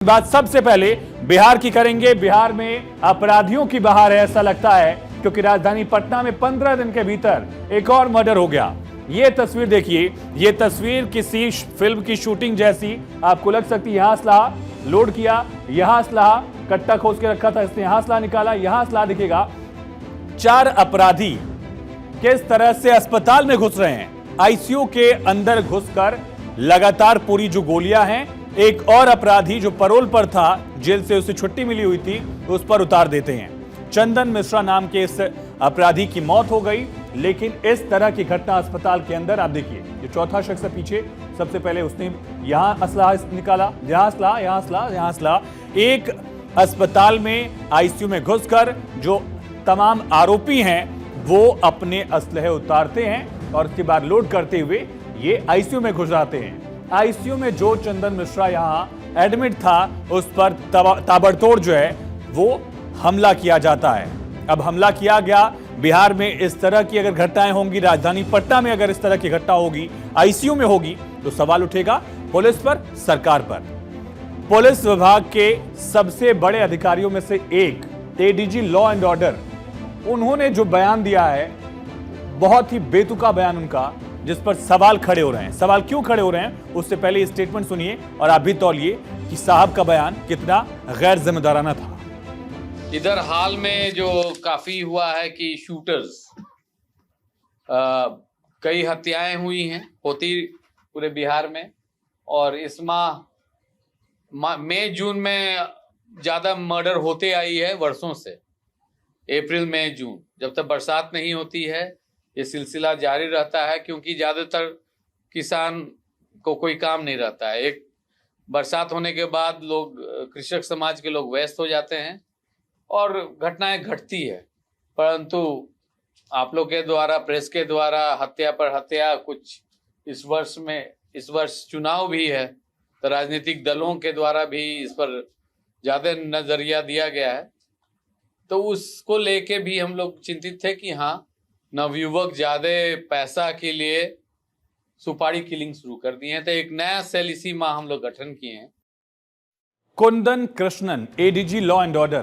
बात सबसे पहले बिहार की करेंगे। बिहार में अपराधियों की बहार है ऐसा लगता है, क्योंकि राजधानी पटना में 15 दिन के भीतर एक और मर्डर हो गया। ये तस्वीर देखिए, ये तस्वीर किसी फिल्म की शूटिंग जैसी आपको लग सकती है। यहां असलाह लोड किया, यहां असलाह कट्टा खोज के रखा था, इसने यहां असलाह निकाला, यहां असलाह दिखेगा। 4 अपराधी किस तरह से अस्पताल में घुस रहे हैं, आईसीयू के अंदर घुसकर लगातार पूरी जो गोलियां हैं, एक और अपराधी जो परोल पर था, जेल से उसे छुट्टी मिली हुई थी, उस पर उतार देते हैं। चंदन मिश्रा नाम के इस अपराधी की मौत हो गई, लेकिन इस तरह की घटना अस्पताल के अंदर आप देखिए, जो चौथा शख्स है पीछे, सबसे पहले उसने यहां असलाह निकाला, यहां असलाह, यहां असलाह, यहां असलाह। एक अस्पताल में आईसीयू में घुसकर जो तमाम आरोपी हैं वो अपने असलहे उतारते हैं और उसके बाद लोड करते हुए ये आईसीयू में घुस जाते हैं। आईसीयू में जो चंदन मिश्रा यहां एडमिट था, उस पर ताबड़तोड़ जो है वो हमला किया जाता है। अब हमला किया गया। बिहार में इस तरह की अगर घटनाएं होंगी, राजधानी पटना में अगर इस तरह की घटना होगी, आईसीयू में होगी, तो सवाल उठेगा पुलिस पर, सरकार पर। पुलिस विभाग के सबसे बड़े अधिकारियों में से एक एडीजी लॉ एंड ऑर्डर, उन्होंने जो बयान दिया है, बहुत ही बेतुका बयान उनका, जिस पर सवाल खड़े हो रहे हैं। सवाल क्यों खड़े हो रहे हैं, उससे पहले स्टेटमेंट सुनिए और आप भी तौलिए कि साहब का बयान कितना गैर जिम्मेदाराना था। इधर हाल में जो काफी हुआ है कि शूटर्स, कई हत्याएं हुई हैं, होती पूरे बिहार में, और इस मई जून में ज्यादा मर्डर होते आई है वर्षों से। अप्रैल मई जून, जब तक बरसात नहीं होती है ये सिलसिला जारी रहता है, क्योंकि ज्यादातर किसान को कोई काम नहीं रहता है। एक बरसात होने के बाद लोग, कृषक समाज के लोग व्यस्त हो जाते हैं और घटनाएं घटती है। परंतु आप लोग के द्वारा, प्रेस के द्वारा हत्या पर हत्या, कुछ इस वर्ष चुनाव भी है, तो राजनीतिक दलों के द्वारा भी इस पर ज्यादा नजरिया दिया गया है। तो उसको लेके भी हम लोग चिंतित थे कि हाँ, नवयुवक ज्यादा पैसा के लिए सुपारी किलिंग शुरू कर दिए हैं, तो एक नया सेल इसी माह हम लोग गठन किए हैं। Kundan Krishnan, ADG law and order,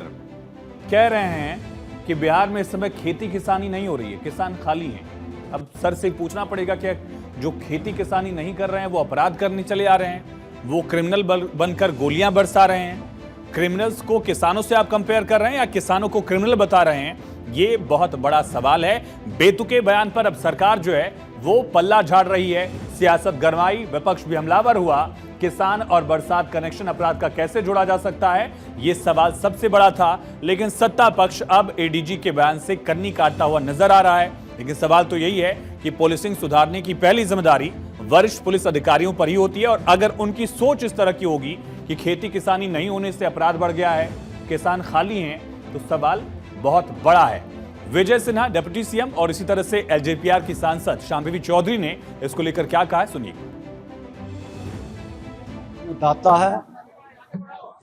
कह रहे हैं कि बिहार में इस समय खेती किसानी नहीं हो रही है, किसान खाली हैं। अब सर से पूछना पड़ेगा कि जो खेती किसानी नहीं कर रहे हैं वो अपराध करने चले आ रहे हैं, वो क्रिमिनल बनकर गोलियां बरसा रहे हैं। क्रिमिनल्स को किसानों से आप कंपेयर कर रहे हैं या किसानों को क्रिमिनल बता रहे हैं, ये बहुत बड़ा सवाल है। बेतुके बयान पर अब सरकार जो है वो पल्ला झाड़ रही है। सियासत गरमाई, विपक्ष भी हमलावर हुआ। किसान और बरसात कनेक्शन अपराध का कैसे जोड़ा जा सकता है, ये सवाल सबसे बड़ा था। लेकिन सत्ता पक्ष अब एडीजी के बयान से कन्नी काटता हुआ नजर आ रहा है। लेकिन सवाल तो यही है कि पुलिसिंग सुधारने की पहली जिम्मेदारी वरिष्ठ पुलिस अधिकारियों पर ही होती है, और अगर उनकी सोच इस तरह की होगी कि खेती किसानी नहीं होने से अपराध बढ़ गया है, किसान खाली हैं, तो सवाल बहुत बड़ा है। विजय सिन्हा डिप्टी सीएम और इसी तरह से एलजेपीआर की सांसद शांभवी चौधरी ने इसको लेकर क्या कहा है, सुनिए। दाता है,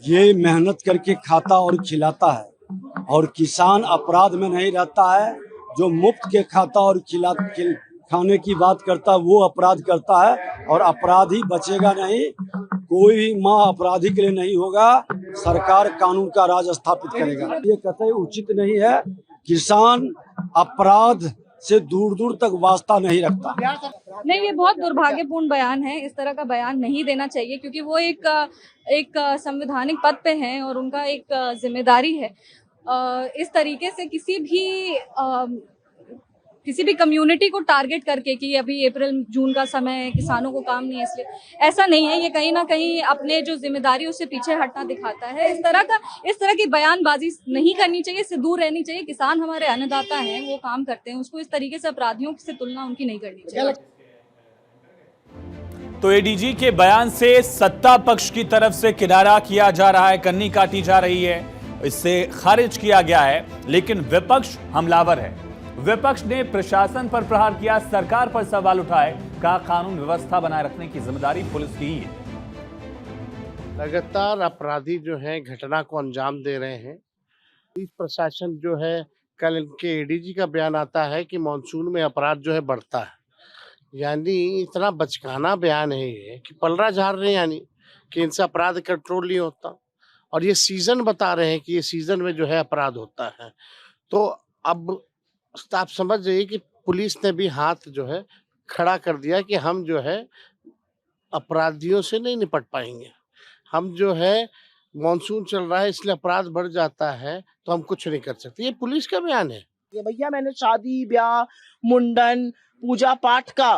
ये मेहनत करके खाता और खिलाता है, और किसान अपराध में नहीं रहता है। जो मुफ्त के खाता और खाने की बात करता है वो अपराध करता है, और अपराधी बचेगा नहीं। कोई भी माँ अपराधी के लिए नहीं होगा। सरकार कानून का राज स्थापित करेगा। ये कतई उचित नहीं है। किसान अपराध से दूर दूर तक वास्ता नहीं रखता। नहीं, ये बहुत दुर्भाग्यपूर्ण बयान है। इस तरह का बयान नहीं देना चाहिए, क्योंकि वो एक संवैधानिक पद पे हैं और उनका एक जिम्मेदारी है। इस तरीके से किसी भी कम्युनिटी को टारगेट करके कि अभी अप्रैल जून का समय है, किसानों को काम नहीं है, इसलिए ऐसा नहीं है। ये कहीं ना कहीं अपने जो जिम्मेदारी उससे पीछे हटना दिखाता है। इस तरह की बयानबाजी नहीं करनी चाहिए, इससे दूर रहनी चाहिए। किसान हमारे अन्नदाता हैं, वो काम करते हैं, उसको इस तरीके से अपराधियों से तुलना उनकी नहीं करनी चाहिए। तो एडीजी के बयान से सत्ता पक्ष की तरफ से किनारा किया जा रहा है, कन्नी काटी जा रही है, इससे खारिज किया गया है। लेकिन विपक्ष हमलावर है। विपक्ष ने प्रशासन पर प्रहार किया, सरकार पर सवाल उठाए, कहा कानून व्यवस्था बनाए रखने की जिम्मेदारी पुलिस की ही है। लगातार अपराधी जो हैं घटना को अंजाम दे रहे हैं। पुलिस प्रशासन जो है, कल इनके एडीजी का बयान आता है कि मानसून में अपराध जो है बढ़ता है। यानी इतना बचकाना बयान है ये कि पलड़ा झाड़ रहे हैं, यानी कि इनसे अपराध कंट्रोल नहीं होता। और ये सीजन बता रहे हैं कि ये सीजन में जो है अपराध होता है। तो अब आप समझ जाइए कि पुलिस ने भी हाथ जो है खड़ा कर दिया कि हम जो है अपराधियों से नहीं निपट पाएंगे। हम जो है मॉनसून चल रहा है इसलिए अपराध बढ़ जाता है तो हम कुछ नहीं कर सकते। ये पुलिस का बयान है। ये भैया मैंने शादी ब्याह मुंडन पूजा पाठ का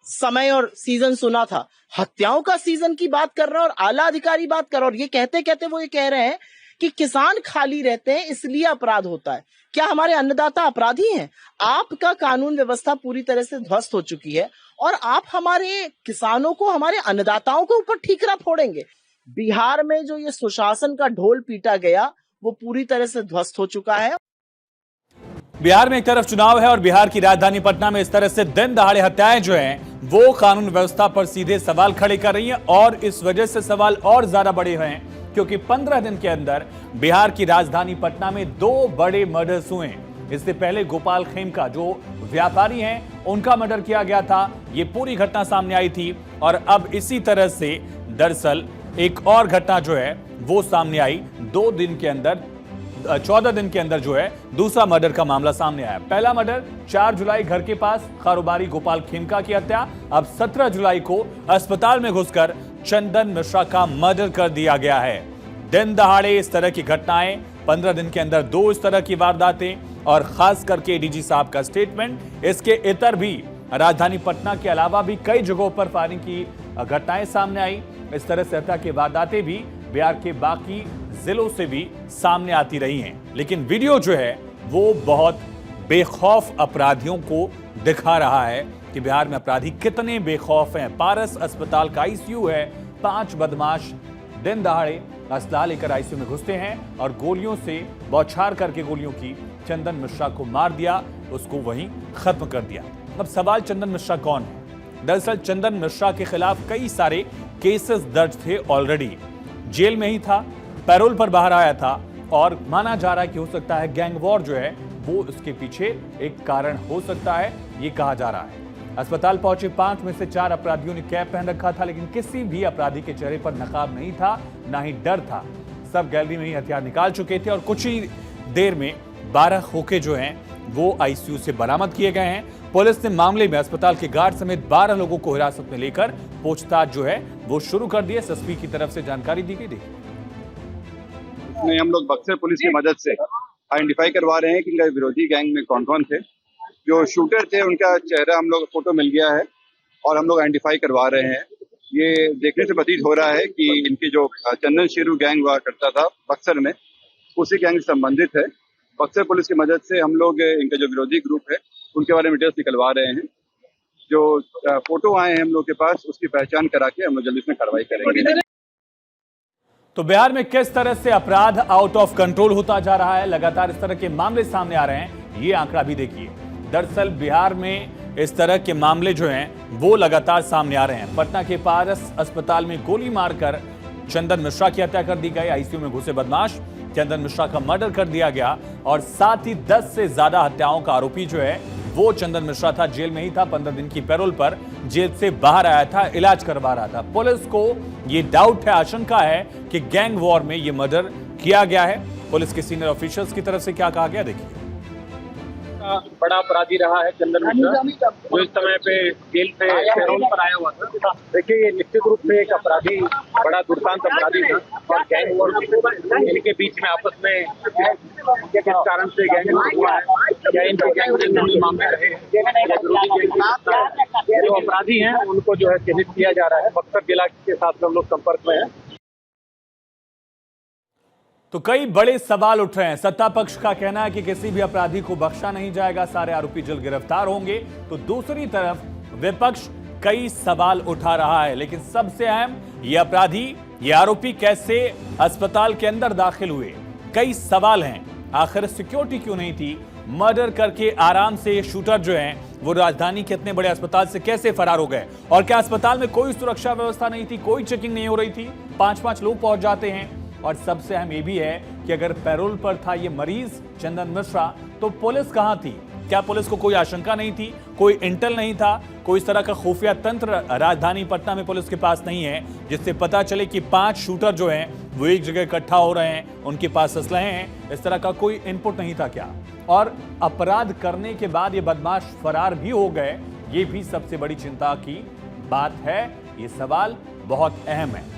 समय और सीजन सुना था, हत्याओं का सीजन की बात कर रहे हैं और आला अधिकारी बात कर रहे हैं। और ये कहते कहते वो ये कह रहे हैं कि किसान खाली रहते हैं इसलिए अपराध होता है। क्या हमारे अन्नदाता अपराधी हैं? आपका कानून व्यवस्था पूरी तरह से ध्वस्त हो चुकी है और आप हमारे किसानों को, हमारे अन्नदाताओं के ऊपर ठीकरा फोड़ेंगे। बिहार में जो ये सुशासन का ढोल पीटा गया वो पूरी तरह से ध्वस्त हो चुका है। बिहार में एक तरफ चुनाव है और बिहार की राजधानी पटना में इस तरह से दिन दहाड़े हत्याएं जो हैं वो कानून व्यवस्था पर सीधे सवाल खड़े कर रही हैं और इस वजह से सवाल और ज्यादा बड़े हैं क्योंकि 15 दिन के अंदर बिहार की राजधानी पटना में 2 बड़े मर्डर्स हुए हैं। इससे पहले गोपाल खेमका जो व्यापारी हैं उनका मर्डर किया गया था। ये पूरी घटना सामने आई थी और अब इसी तरह से दरअसल एक और घटना जो है वो सामने आई 2 दिन के अंदर 14 दिन के अंदर जो है दूसरा मर्डर का मामला सामने आया। पहला मर्डर 4 जुलाई घर के पास कारोबारी गोपाल खेमका की हत्या। अब 17 जुलाई को अस्पताल में घुसकर चंदन मिश्रा का मर्डर कर दिया गया है। दिन दहाड़े इस तरह की घटनाएं, 15 दिन के अंदर 2 इस तरह की वारदातें और खास करके डीजी साहब का स्टेटमेंट। इसके इतर भी राजधानी पटना के अलावा भी कई जगहों पर फायरिंग की घटनाएं सामने आई। इस तरह से हत्या की वारदातें भी बिहार के बाकी जिलों से भी सामने आती रही हैं। लेकिन वीडियो जो है वो बहुत बेखौफ अपराधियों को दिखा रहा है कि बिहार में अपराधी कितने बेखौफ हैं। पारस अस्पताल का आईसीयू है, 5 बदमाश दिन दहाड़े असला लेकर आईसीयू में घुसते हैं और गोलियों से बौछार करके गोलियों की चंदन मिश्रा को मार दिया, उसको वहीं खत्म कर दिया। अब सवाल चंदन मिश्रा कौन है? दरअसल चंदन मिश्रा के खिलाफ कई सारे केसेस दर्ज थे ऑलरेडी। जेल में ही था, पैरोल पर बाहर आया था और माना जा रहा है कि हो सकता है गैंग वॉर जो है वो इसके पीछे एक कारण हो सकता है, ये कहा जा रहा है। अस्पताल पहुंचे 5 में से 4 अपराधियों ने कैप पहन रखा था लेकिन किसी भी अपराधी के चेहरे पर नकाब नहीं था, ना ही डर था। सब गैलरी में ही हथियार निकाल चुके थे और कुछ ही देर में 12 खोखे जो हैं वो आईसीयू से बरामद किए गए हैं। पुलिस ने मामले में अस्पताल के गार्ड समेत 12 लोगों को हिरासत में लेकर पूछताछ जो है वो शुरू कर दी है। एसएसपी की तरफ से जानकारी दी गई। में हम लोग बक्सर पुलिस की मदद से आइडेंटिफाई करवा रहे हैं कि इनका विरोधी गैंग में कौन कौन थे। जो शूटर थे उनका चेहरा हम लोग फोटो मिल गया है और हम लोग आइडेंटिफाई करवा रहे हैं। ये देखने से प्रतीत हो रहा है कि इनकी जो चंदन शेरू गैंग हुआ करता था बक्सर में, उसी गैंग से संबंधित है। बक्सर पुलिस की मदद से हम लोग इनका जो विरोधी ग्रुप है उनके बारे में डिटेल्स निकलवा रहे हैं। जो फोटो आए हैं हम लोग के पास उसकी पहचान करा के हम लोग जल्दी इसमें कार्रवाई करेंगे। तो बिहार में किस तरह से अपराध आउट ऑफ कंट्रोल होता जा रहा है, लगातार इस तरह के मामले सामने आ रहे हैं, ये आंकड़ा भी देखिए। दरअसल बिहार में इस तरह के मामले जो हैं वो लगातार सामने आ रहे हैं। पटना के पारस अस्पताल में गोली मारकर चंदन मिश्रा की हत्या कर दी गई। आईसीयू में घुसे बदमाश चंदन मिश्रा का मर्डर कर दिया गया और साथ ही 10 से ज्यादा हत्याओं का आरोपी जो है वो चंदन मिश्रा था। जेल में ही था, 15 दिन की पैरोल पर जेल से बाहर आया था, इलाज करवा रहा था। पुलिस को ये डाउट है, आशंका है कि गैंग वॉर में ये मर्डर किया गया है। पुलिस के सीनियर ऑफिशियल्स की तरफ से क्या कहा गया देखिए। बड़ा अपराधी रहा है चंदन मिश्रा, जो इस समय पे जेल से पैरोल पर आया हुआ था। देखिए ये निश्चित रूप से एक अपराधी, बड़ा दुर्दांत अपराधी था और गैंग वॉर इनके बीच में आपस में किस कारण से गैंग वॉर हुआ है या इनके गैंग में जंगली मामले रहे हैं। जो अपराधी हैं उनको जो है चिन्हित किया जा रहा है। बक्सर जिला के साथ हम लोग संपर्क में हैं। तो कई बड़े सवाल उठ रहे हैं। सत्ता पक्ष का कहना है कि किसी भी अपराधी को बख्शा नहीं जाएगा, सारे आरोपी जल्द गिरफ्तार होंगे। तो दूसरी तरफ विपक्ष कई सवाल उठा रहा है, लेकिन सबसे अहम ये अपराधी, ये आरोपी कैसे अस्पताल के अंदर दाखिल हुए, कई सवाल हैं। आखिर सिक्योरिटी क्यों नहीं थी? मर्डर करके आराम से शूटर जो हैं वो राजधानी के इतने बड़े अस्पताल से कैसे फरार हो गए? और क्या अस्पताल में कोई सुरक्षा व्यवस्था नहीं थी, कोई चेकिंग नहीं हो रही थी? 5-5 लोग पहुंच जाते हैं। और सबसे अहम ये भी है कि अगर पैरोल पर था ये मरीज चंदन मिश्रा, तो पुलिस कहां थी? क्या पुलिस को कोई आशंका नहीं थी, कोई इंटेल नहीं था, कोई इस तरह का खुफिया तंत्र राजधानी पटना में पुलिस के पास नहीं है जिससे पता चले कि 5 शूटर जो हैं वो एक जगह इकट्ठा हो रहे हैं, उनके पास असलहे हैं? इस तरह का कोई इनपुट नहीं था क्या? और अपराध करने के बाद ये बदमाश फरार भी हो गए, ये भी सबसे बड़ी चिंता की बात है। ये सवाल बहुत अहम है।